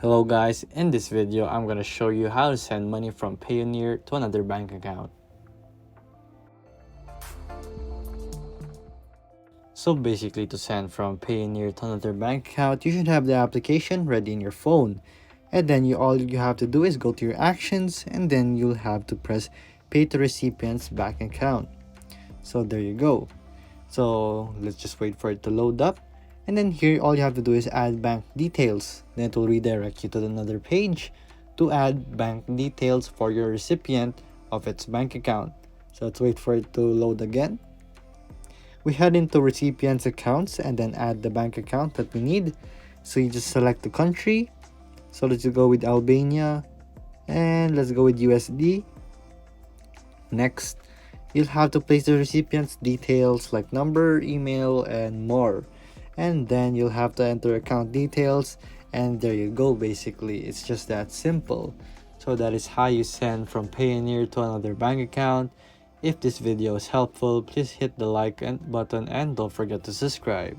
Hello guys, in this video I'm going to show you how to send money from Payoneer to another bank account. So basically, to send from Payoneer to another bank account, you should have the application ready in your phone. And then all you have to do is go to your actions, and then you'll have to press pay to recipient's bank account. So there you go. So let's just wait for it to load up. And then here all you have to do is add bank details. Then it will redirect you to another page to add bank details for your recipient of its bank account. So let's wait for it to load again. We head into recipient's accounts and then add the bank account that we need. So you just select the country. So let's go with Albania and let's go with USD. Next, you'll have to place the recipient's details like number, email, and more. And then you'll have to enter account details, and there you go. Basically, it's just that simple. So that is how you send from Payoneer to another bank account. If this video is helpful, please hit the like button and don't forget to subscribe.